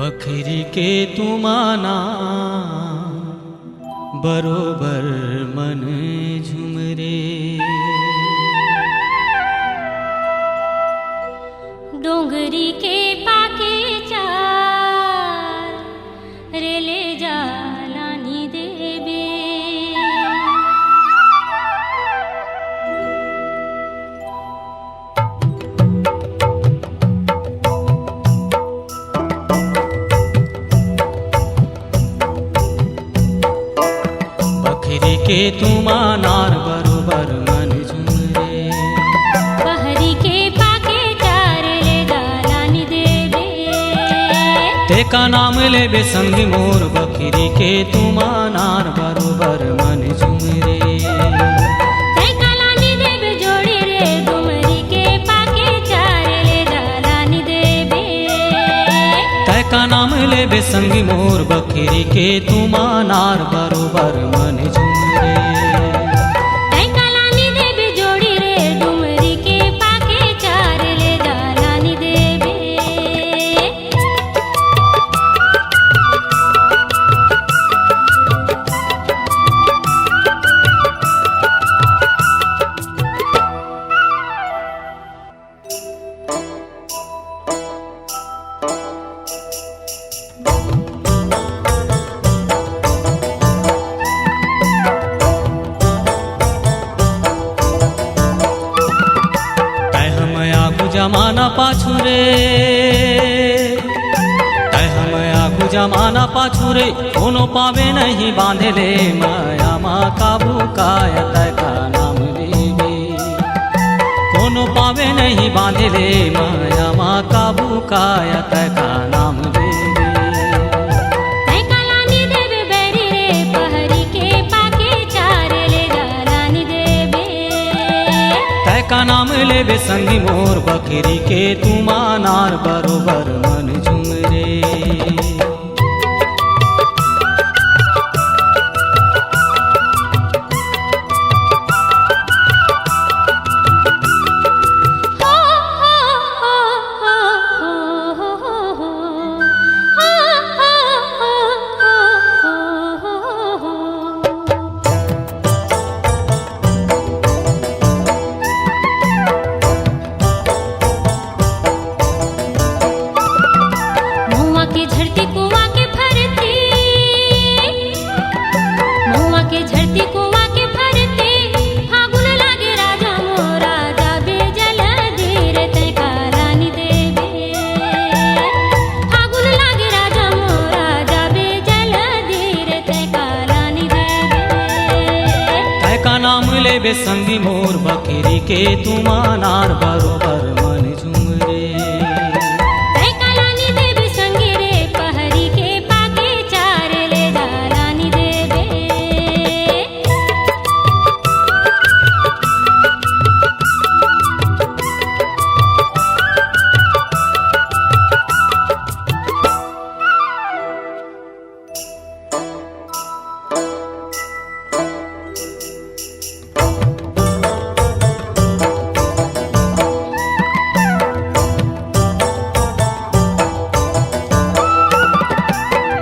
बखरी के तुमाना बरोबर मन झुमरे। डोंगरी के पाके चार रेले जालानी देबे। बखरी के तुमानार बरोबर मन झुमरे। बहरी के पाके चार ले जालानी देबे। तेका नाम लेबे संगी मोर बखरी के तुमानार बरोबर मन झुमरे। तेका लानी देबे जोड़ी रे डुमरी के पाके चार ले जालानी देबे। तेका नाम लेबे संगी मोर बखरी के तुमानार बरोबर मन झुमरे। तेका लानी देबे जोड़ी रे डुमरी के पाके चार ले जालानी देबे। जमाना पाछू रे हम आगू जमाना पाछू रे। कोनो पावे नहीं बांधे ले माया माँ काबू काया तैका नाम लेबे। कोनो पावे नहीं बांधे ले माया माँ काबू काया तैका नाम लेबे। तेका लानी देबे बैरी रे पहरी के पाके चार ले जालानी देबे। तैका नाम लेबे संगी मोर बखरी के तुमानार बरोबर मन झुमरे। नाम लेबे संगी मोर बखरी के तुमानार बरोबर मन झुमरे। तेका लानी देबे संगी रे पहरी के पाके चार ले जालानी देबे।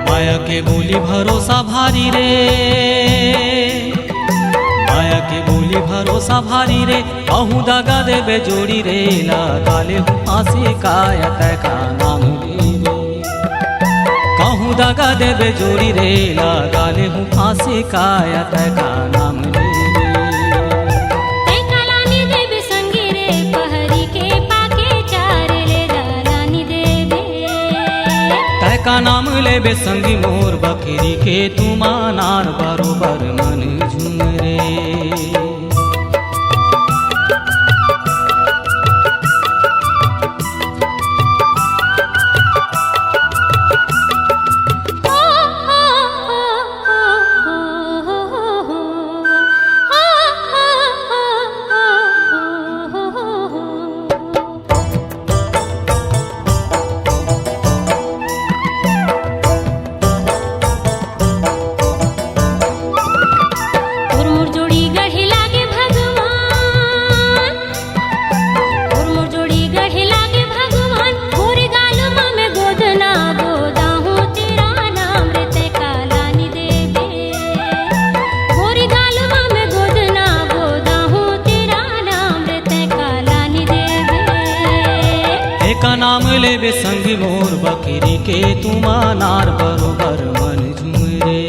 माया के बोली भरोसा भारी रे। माया के बोली भरोसा भारी रे। कहूँ दगा देबे जोड़ी रे लगाले हूँ फांसी काया तैका नाम लेबे। कहूँ दगा देबे जोड़ी रे लगाले हूँ फांसी काया तैका नाम लेबे। तेका लानी देबे संगी रे पहरी के पाके चार ले जालानी देबे। तैका नाम लेबे संगी मोर बखरी के तुमानार बरोबर मन झुमरे। का नाम लेबे संगी मोर बकरी के तुम अनार बरोबर मन झुमरे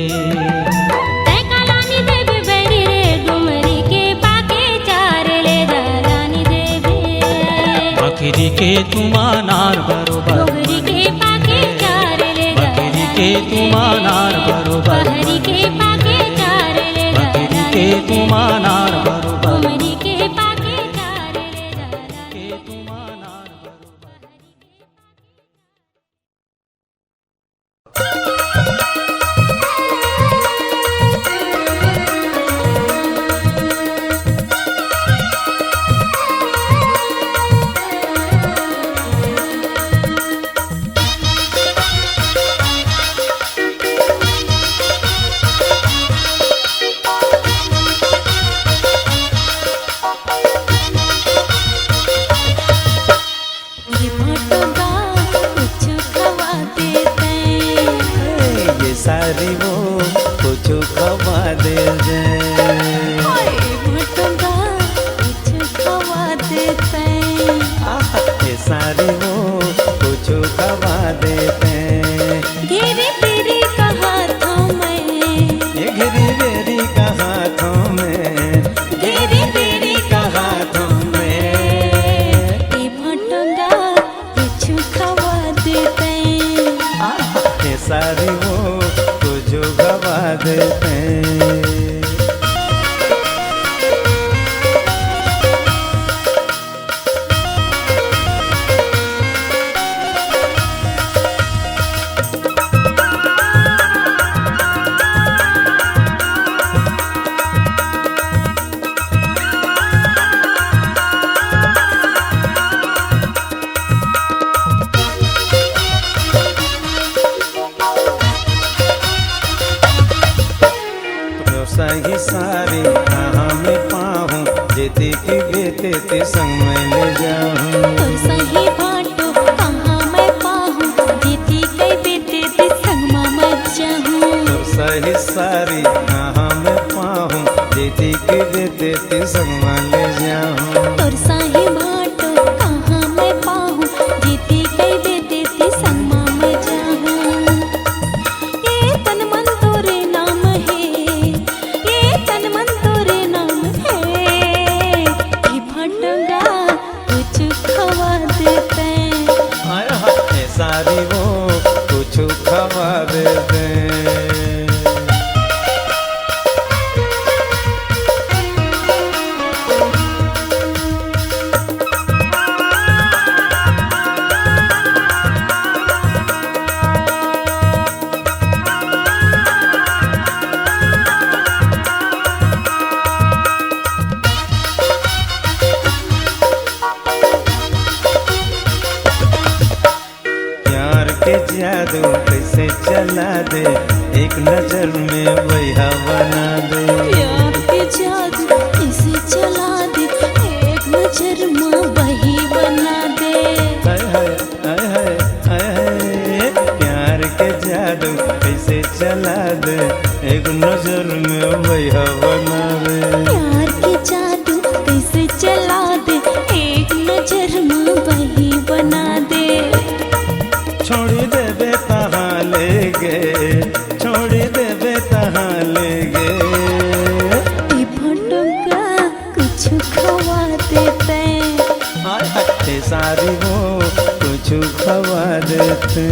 तै कालानी देबे बैरी रे डुमरी के पाके चार ले दालानी देबे बकरी के तुम अनार बरोबर डुमरी के पाके चार ले बकरी के तुम अनार बरोबर बहरी के पाके चार ले बकरी के तुम अनार बरोबर डुमरी के पाके चार ले दालानी के तुम अनार बरोबर ये फटोगा कुछ खवा देते ये सारी वो कुछ खवा दे दे ये फटोगा कुछ खवा देते ये सारी वो कुछ खवा देते घेरे तेरे का हाथों में ये घिरी बेरी का हाथों में घेरे तेरे का हाथों में ये फटोगा कुछ खवा देते ये सारी वो कुछ खवा देते सही सारी कहाँ में पाहूँ जेती की बेते ते संग में ले जाऊँ और सही बाटो कहाँ मैं पाहूँ जीती कई बेटे ते संग मामा चाहूँ तो सही सारी कहाँ में पाहूँ जेती की बेते ते संग में ले जाऊँ और सही बाटो कहाँ मैं पाहूँ जीती कई बेटे ते संग मामा चाहूँ ये तन मन तोरे नाम है ये तन मन तोरे नाम है ये फटोगा कुछ खवा देते हाय हाय ये सारी वो कुछ खवा देते प्यार के जादू कैसे चला दे एक नजर में वही बना दे प्यार के जादू इसे चला दे एक नजर में वही बना दे हाय हाय हाय हाय हाय हाय प्यार के जादू कैसे चला दे एक नजर में वही बना दे प्यार के जादू कैसे चला दे एक नजर में वही बना दे छोड़ी देवे तहाँ ले गे छोड़ी देवे तहाँ ले गे ये फटोगा कुछ खवा देते हाय हाय ये सारी वो कुछ खवा देते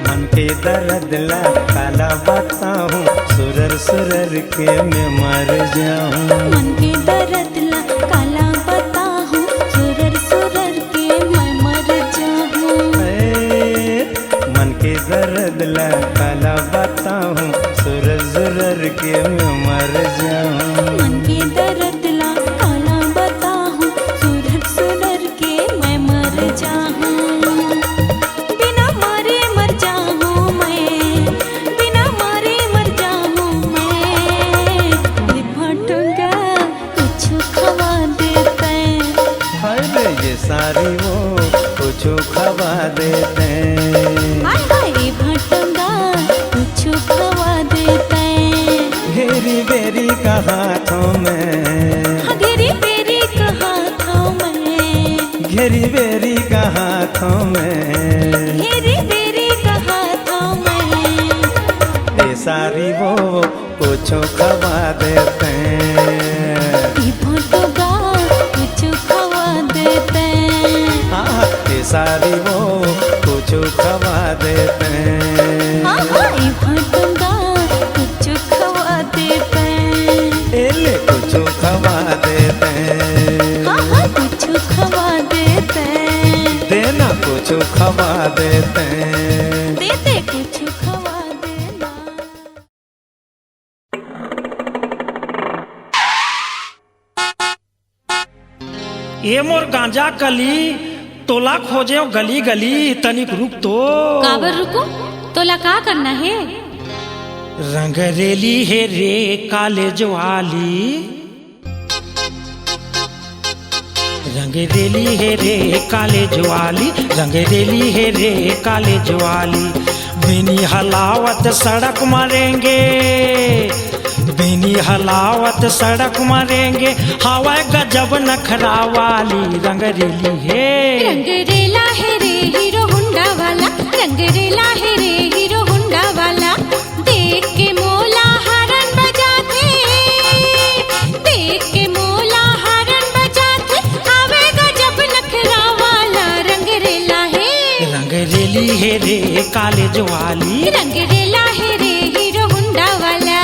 मन के दर्द ला काला बताऊं सुरर सुरर के मैं मर जाऊं मन के दर्द ला काला बताहूँ सुरर सुरर के मैं मर जाऊँ मन के दर्द ला काला बताऊं सुरर सुरर के मैं मर जाऊं मन के दर्द ला काला बताहूँ सुरर सुरर के मैं मर जाऊँ सारी वो कुछ खवा देते हैं। हाय हाय भटंगा कुछ खवा देते हैं। घेरी बेरी का हाथों में, हाँ, घेरी बेरी का हाथों में, घेरी बेरी का हाथों में, घेरी बेरी का हाथों में। ये सारी वो कुछ खवा देते हैं। ये भटंगा कुछ खवा देते हैं। हाँ, ये सारी वो कुछ खवा देते हैं। हाँ हाँ ये भटंगा कुछ खवा देते हैं। एले कुछ खवा देते हैं। हाँ हाँ कुछ खवा देते हैं। देना कुछ खवा देते हैं। देते कुछ खवा देना। ए मोर गांजा कली तोला खोजे गली गली तनिक रुक तो। काबर रुको, तोला का करना है? रंगरेली है रे कॉलेज वाली, रंगरेली है रे कॉलेज वाली, रंगरेली है रे कॉलेज वाली। बिनी हलावत सड़क मारेंगे, बिनी हलावत सड़क मारेंगे, हवा गजब नखरा वाली। रंगरेली है, रंगरेला है रे हीरो होंडा वाला, रंगरेला है रे हीरो होंडा वाला। देख के मोला हरन बजाते, देख के मोला हरन बजाते, हवे गजब नखरा वाला। रंगरेला है, रंगरेली है रे कॉलेज वाली, रंगरेला है रे हीरो होंडा वाला।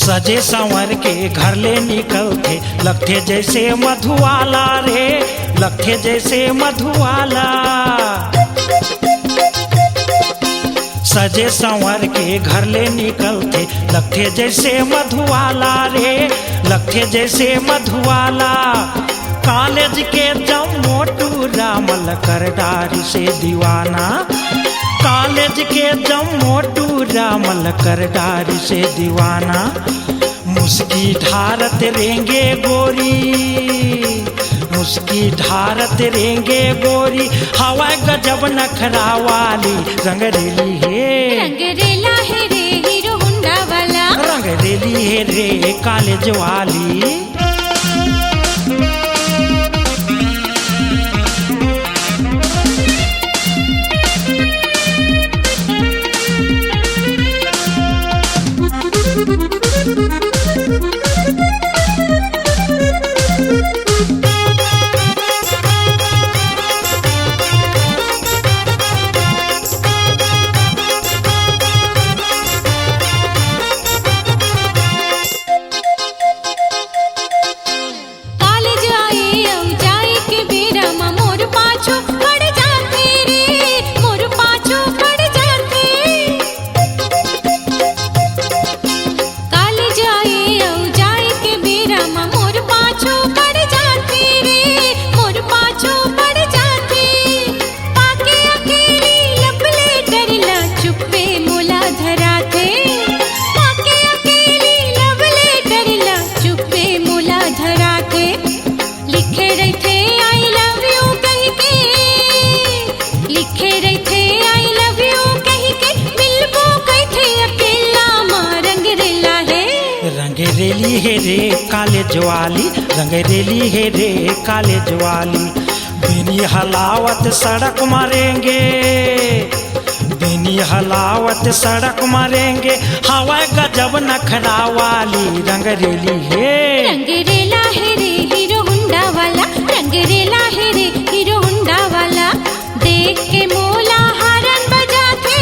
सजे संवर के घर ले निकलते, लगते जैसे मधुवाला रे, लगते जैसे मधुवाला। सजे संवर के घर ले निकलते, लगते जैसे मधुवाला रे, लगते जैसे मधुवाला। कॉलेज के जब मोटू रामल कर डारी से दीवाना, कॉलेज के जब मोटू रामल कर डारी से दीवाना। मुस्की ढारत रेंगे गोरी, मुस्की ढारत रेंगे गोरी, हवा गजब नखरा वाली। रंगरेली है, रंगरेला है रे हीरो होंडा वाला, रंगरेली है रे कॉलेज वाली। रंगरेली है रे कॉलेज वाली, रंगरेली है रे कॉलेज वाली। बिनी हलावत सड़क मारेंगे, बिनी हलावत सड़क मारेंगे, हवा गजब नखरा वाली। रंगरेली है, रंगरेला है रे हीरो होंडा वाला, रंगरेला है रे हीरो होंडा वाला। देख के मोला हरन बजाते,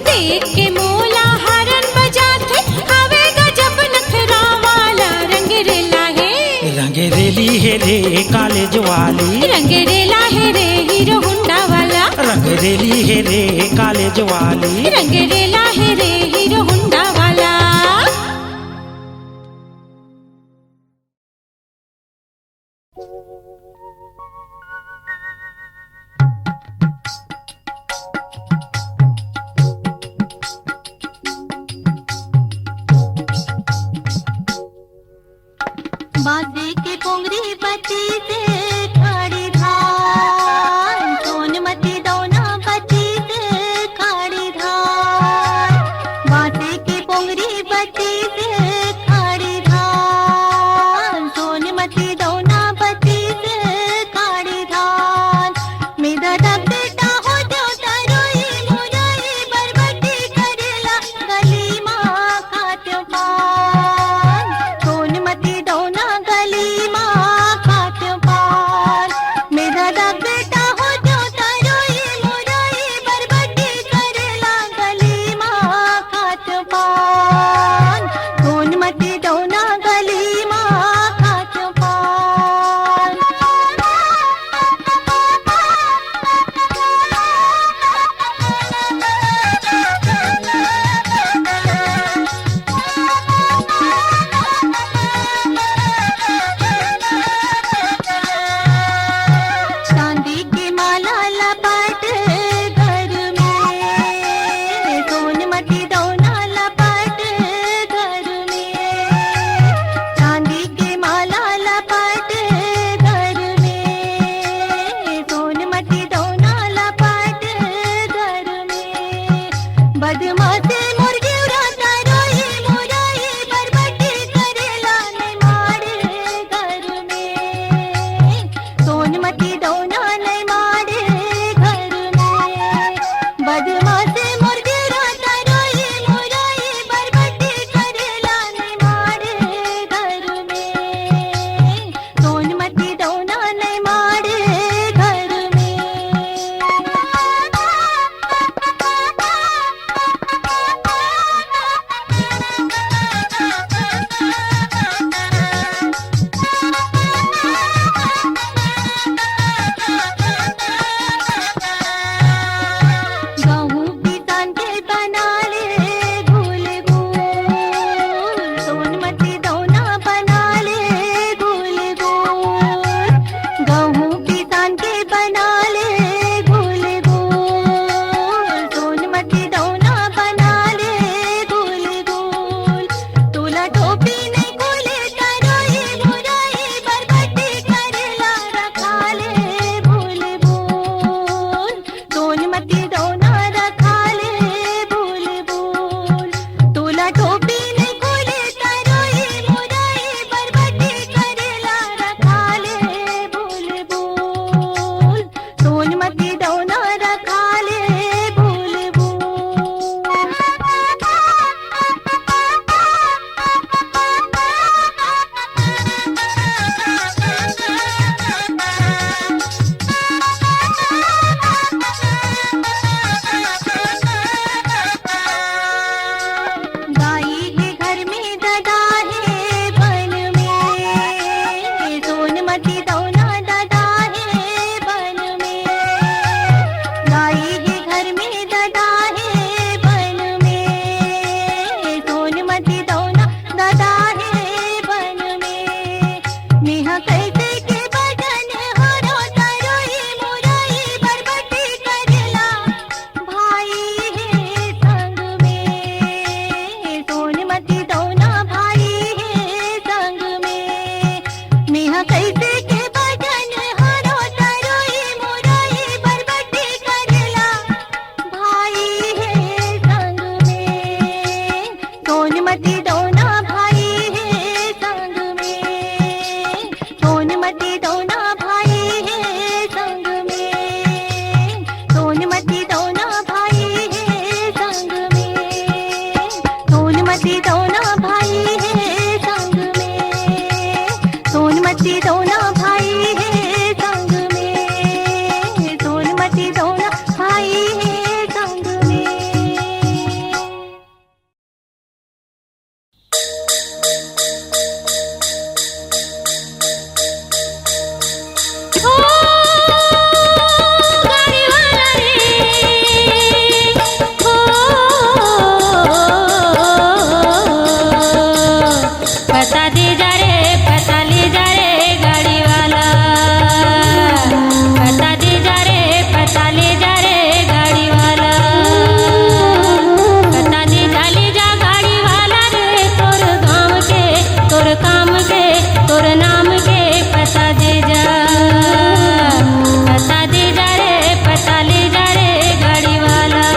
देख के मोला हरन बजाते, हवे गजब नखरा वाला। रंगरेला है, रंगरेली है रे ज्वाली रंग रेला है रे हीरो हुंडा वाला रंग रेली है रे कॉलेज वाली रंग रेला है रे हीरो हुंडा वाला बाजे के पोंगरी बत्ती से खाड़ी धान सोनमती दौना बत्ती से खाड़ी धान बाजे के पोंगरी बत्ती से खाड़ी धान सोनमती दौना बत्ती से खाड़ी धान मेरा दब बेटा हो जाओ तरोई मुराई बरबटी करेला गली माँ खात्यो पान सोनमती दौना गली माँ खात्यो पान ओ गाड़ी वाला रे ओ पता दे जा रे पता ले जा रे गाड़ी वाला पता दे जा रे पता ले जा रे गाड़ी वाला पता दे जा ले जा गाड़ी वाला रे तोर गाँव के तोर काम के तोर नाम के पता दे जा पता दे जा रे पता ले जा रे गाड़ी वाला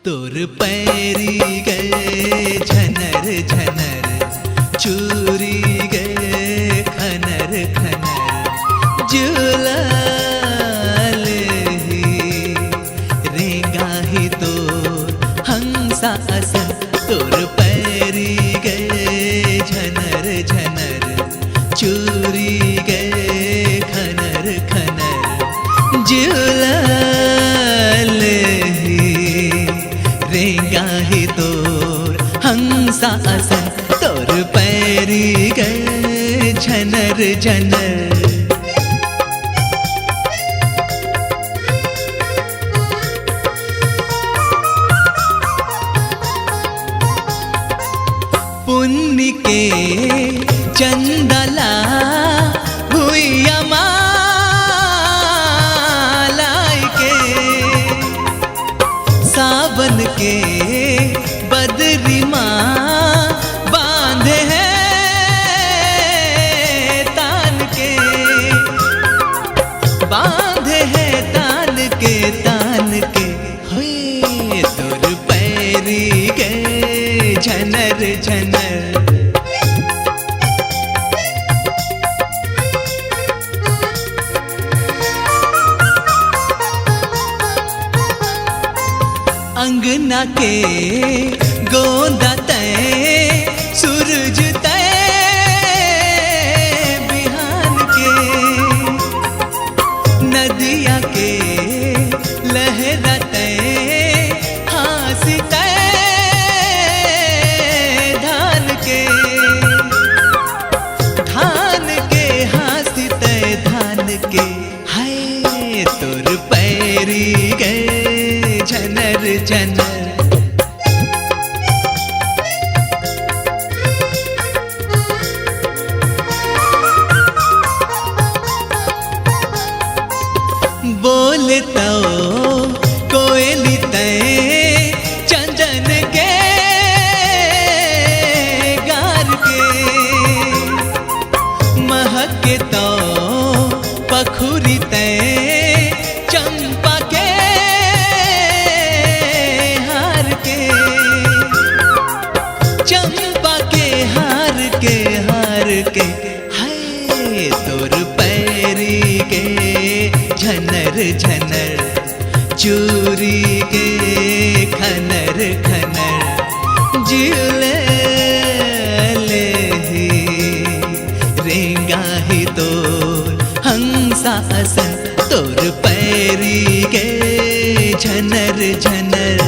तोर पैरी गए झनर झनर चूरी गए खनर खनर झूला ही रेंगा ही तोर हंसा असन तोर पैरी गए झनर झनर चूरी गए खनर खनर झूला रेंगा ही तोर हंसा असन तोर पैरी गए झनर झनर पुण्य के चंदला हुई सावन के बदरी माँ बांधे हैं तान के बांधे हैं तान के हुए तोर पैरी गए झनर झनर अंगना के गोंदा तय सूरज तय बिहान के नदिया के लहरा तय हासी तय धान के हासी तय धान के हाय तोर पैरी गए झनर झनर बोले तो कोयली तय चंदन के गार के महके तो पखुरी तय चंपा के हार के चंपा के हार के हाय तोर पैरी के झनर झनर चूरी के खनर खनर झूले रेंगा ही तोर हंसा असन तोर पैरी के झनर झनर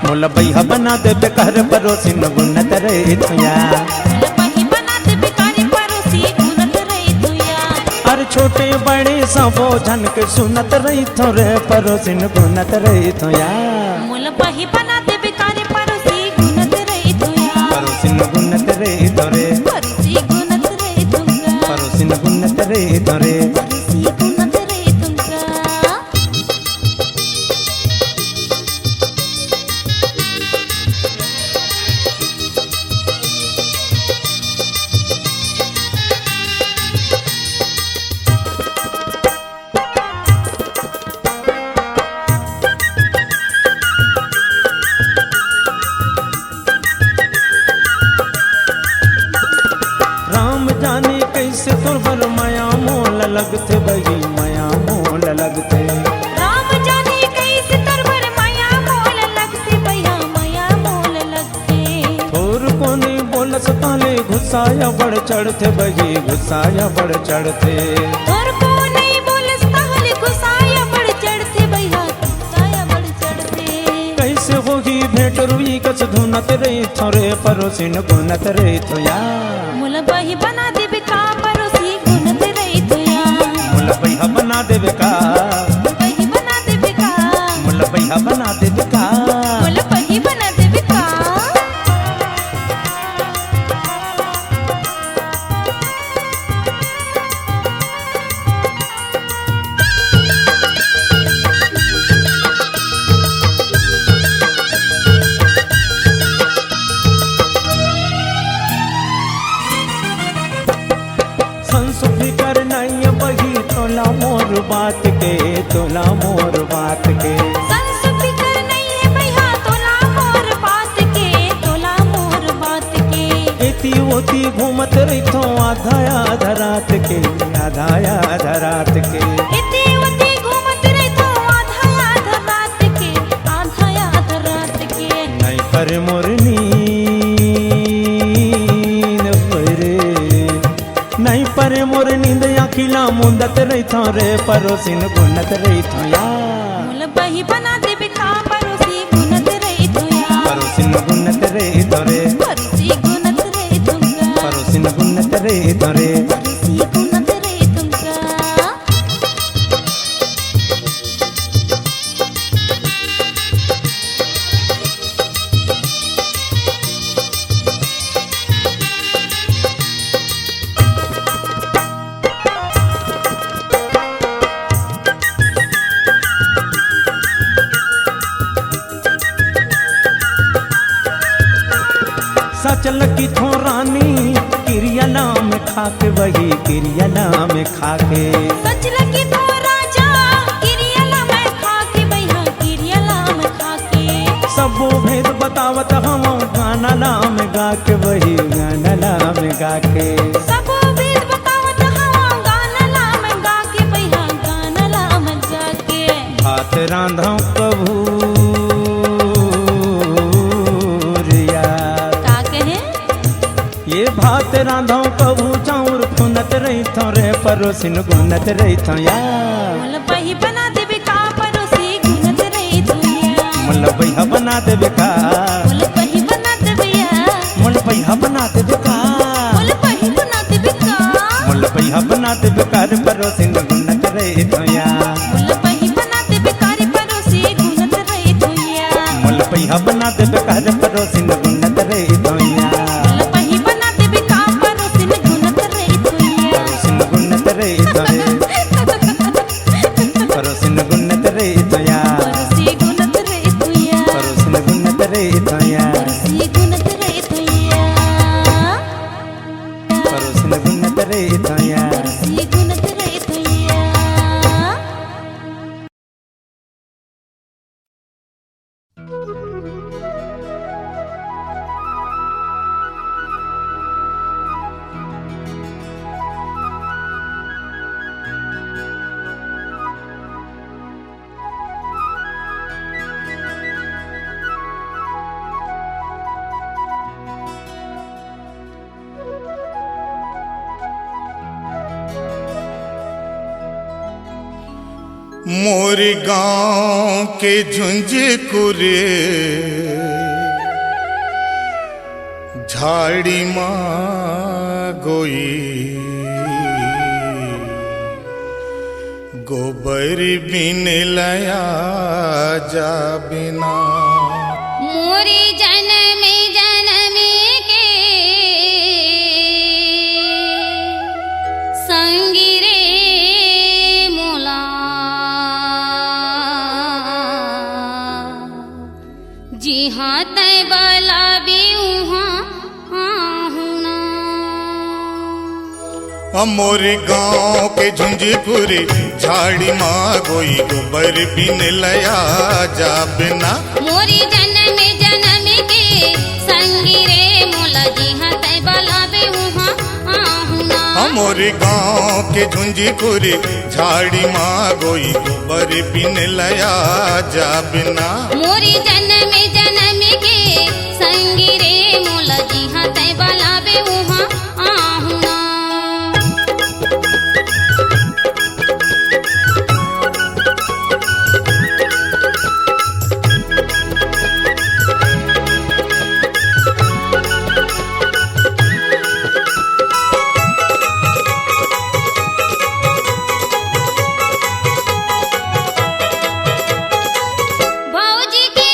मोला भैया बना दे बेकार परोसी न गुनत रही तुया लपही बना दे बेकारी परोसी गुनत रही तुया अरे छोटे बड़े सबो झन के सुनत रही थोरे परोसी न गुनत रही तुया लपही बना दे बेकारी परोसी गुनत रही तुया परोसी न गुनत रही थोरे परोसी गुनत रही तुया परोसी न गुनत रही थोरे परोसी गुनत रही तुया लगते बही माया मोल लगते राम जाने कैसे तरवर माया मोल लगते भैया माया मोल लगते और कोने बोलस ताले गुस्साया बढ़ चढ़ते बही गुस्साया बढ़ चढ़ते और को नहीं बोलस ताले गुस्साया बढ़ चढ़ते भैया गुस्साया बढ़ चढ़ते कैसे होगी भेंट रुई कस धुनत रही थोरे परोसिन गुनत रही थोया मुल बही बना दे बिका परोसी गुनत रही तुया मुल भैया बना देवे का बही बना दे बिका मुल भैया बना देवे का मुल बही बना दे बिका ओती घूमत रहितो आधा आधा रात के, आधा आधा रात के। इति उति घूमत रहितो आधा आधा रात के, आधा आधा रात के। नहीं पर मोर नींद परे, नहीं पर मोर नींद आखिला मुंदत रहितो रे परोसिन गुनत रहितो या। मोल बही बना देबे का परोसी गुनत रहितो या। परोसिन गुनत रहितो रे, परोसी गुनत रहितो का। परोसिन गुनत रहितो रे। परोसी गुनत रहितो का। सचल की थो रानी किरिया नाम खाके, वही किरिया नाम खाके। सच लगी तो राजा किरियला में खाके, भैया किरियला में खाके। सबो भेद बतावत हम गाना नाम गाके, वही गाना नाम गाके। सब वेद बतावत हवा गाना लाम गाके, भैया गाना लाम गाके। भात रांधो कभू का कहे ये भात रांधो कभू चाउर फुनत रहितो रे परोसिन गुनत रहितो या। मोल बही बना देबे का परोसी गुनत रहितो या। मुल बैहा बना देबे का, मोल बही बना देबे या। मुल बैहा बना देबे का, मोल बही बना देबे का। मुल बैहा बना देबे का रे परोसिन गुनत रहितो या। मोल बही बना देबे का रे परोसी गुनत रहितो या। मुल बैहा बना देबे का रे परोसिन गुनत रहितो या। मोल बही बना देबे का परोसी गुनत रहितो या। परोसिन गुनत रहितो रे, परोसिन गुनत रहितो या। परोसी गुनत रहितो या। परोसिन गुनत रहितो या। परोसी गुनत रहितो या। परोसिन गुनत रहितो या। परोसी गुनत रहितो या। मोर गांव के झुंझकुरे झाड़ी माँ गोई, गोबर बिन लया जा बिना। मोरी जन्म जन्म के संगी रे मोला, जी हाँ तय बला भी मोर गांव के झुंझकुरे झाड़ी माँ गोई, गोबर बिन लया जा बिना। मोरी जन्म जन्म के संगी रे मोला, जी हाँ तय बला भी मोर गांव के झुंझकुरे झाड़ी माँ गोई, गोबर बिन लया जा बिना। मोरी जन्म जन्म के संगी रे मोला, जी हाँ तय बला भी भौजी के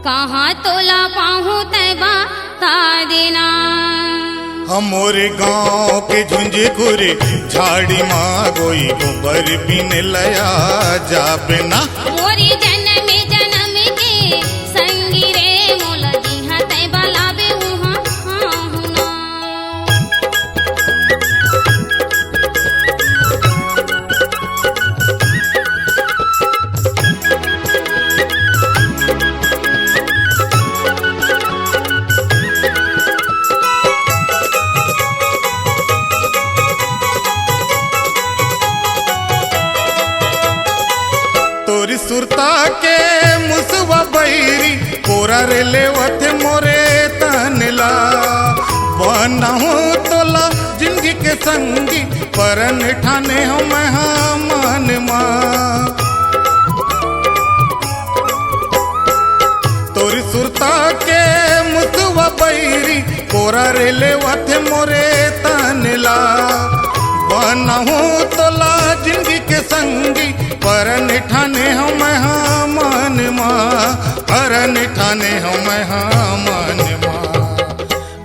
कहाँ तोला पाहूँ तैबा ता देना। हमोरे गाँव के झुंझुकुर झाड़ी माँ गोई गोबर बिन लया जाबे ना। मोरी जन्म जन्म के संगी रे मोला जिहा तैबा लाबे उहाँ आहुना। तोरी सुरता के मुसवा बैरी कोरा रे लेवत मोरे तनला। बनाहू तोला जिंदगी के संगी परन ठाने हो मैं मन माँ। तोरी सुरता के मुसवा बैरी कोरा रे लेवत मोरे तनला। बनाहू तोला जिंदगी के संगी परन ठाने हो मैं मन माँ। परन ठाने हो मैं मन माँ।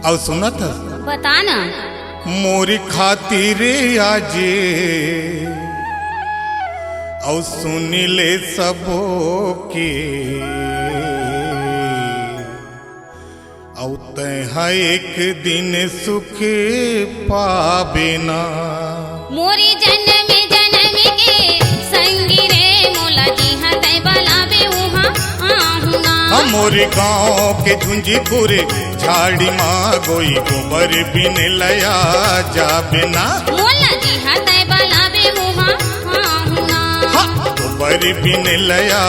और सुनत बताना मोरी खातिर आजे और सुनी ले सबो के और तहाँ एक दिन सुख पाबे ना। मोरी जन्म जन्म के संगी रे मोला जिहा तैबा लाबे उहाँ आहुना। हमोरे गाँव के झुंझुकुर झाड़ी माँ गोई गोबर बिन लया जाबे ना। मोला जिहा तैबा लाबे उहाँ आहुना। गोबर बिन लया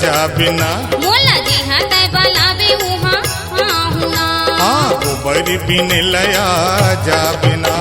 जाबे ना। मोला जिहा तैबा लाबे उहाँ आहुना। हाँ गोबर बिन लया जाबे ना।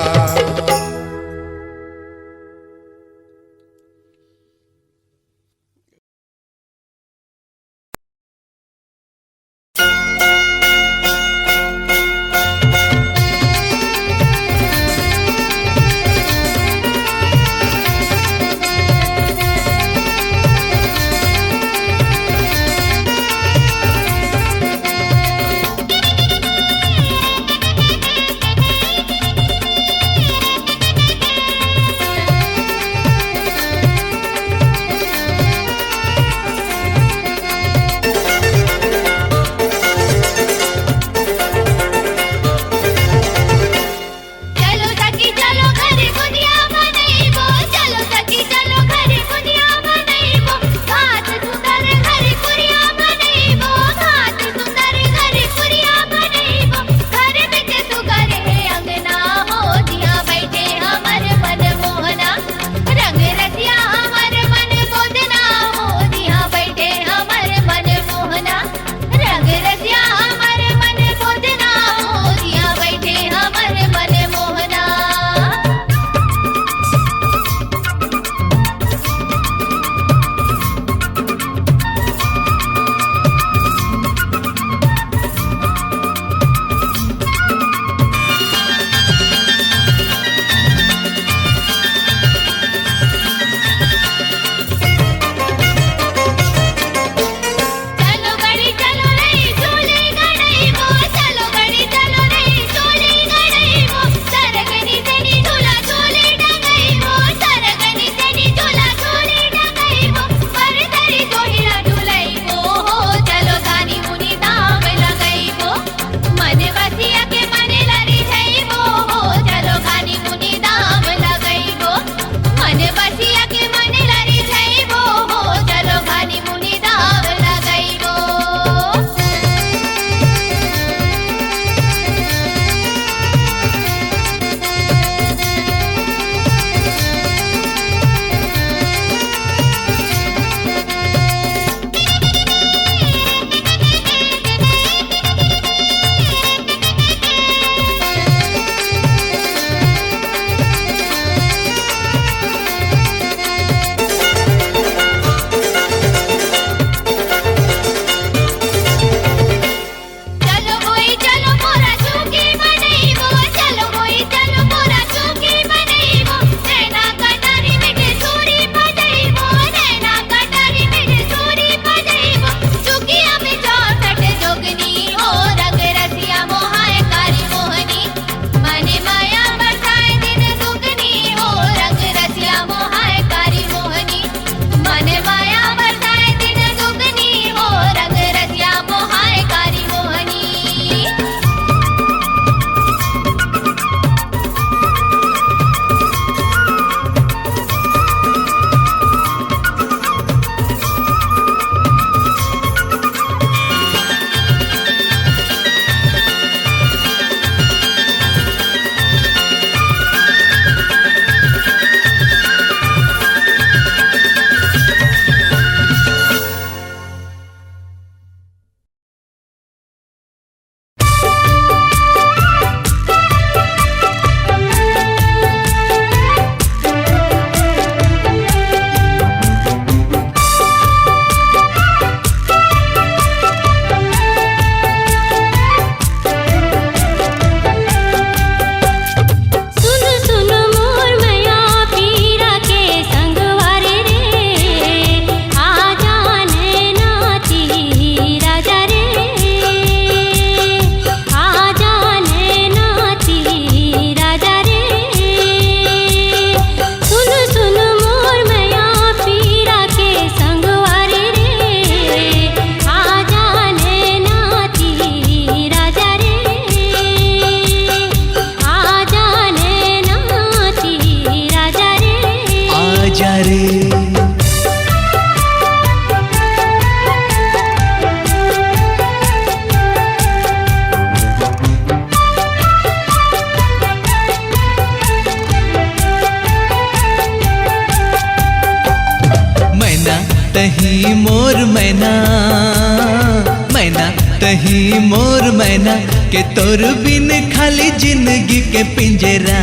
तही मोर मैना के तोर बिन खाली जिंदगी के पिंजरा,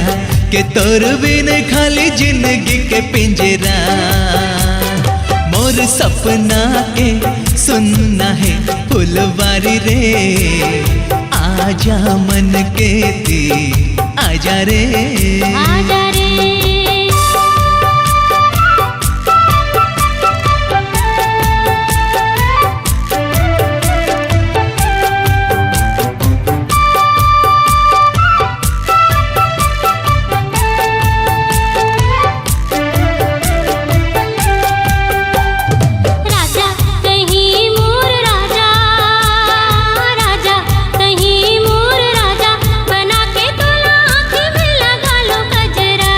के तोर बिन खाली जिंदगी के पिंजरा। मोर सपना के सुनना है फुलवारी रे, आजा मन के दी आजा रे, आजा रे। राजा कहीं मोर राजा, राजा कहीं मोर राजा, बना के तोला आँख में लगा लो गजरा,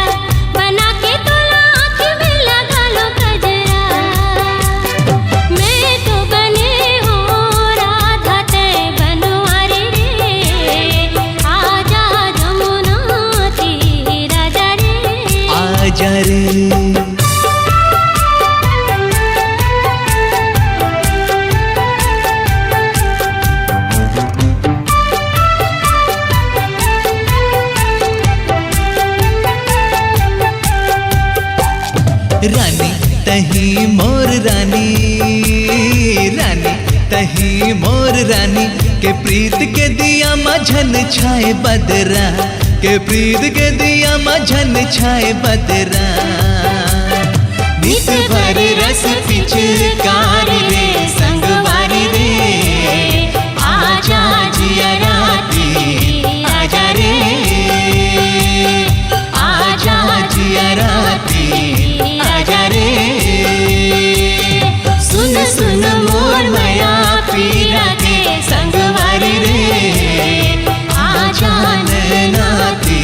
बना के तोला आँख में लगा लो गजरा। मैं तो बने हो राधा तय बनवारी रे, आजा जमुना तीर राजा रे, आजा रे। रानी तही मोर रानी, रानी तही मोर रानी, के प्रीत के दिया मझन छाए बदरा, के प्रीत के दिया मझन छाए बदरा। नित भर रस पिचकारी रे संगवारी रे, आजा जिया राती आजा रे, आजा जिया राती आजा रे। सुन सुन मोर माया पीरा के संगवारी रे, आजा नैनाती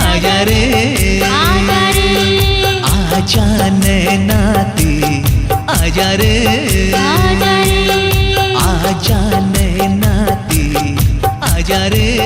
आजा रे, आजा रे, आजा नैनाती आजा रे, आजा रे, आजा नैनाती आजा रे।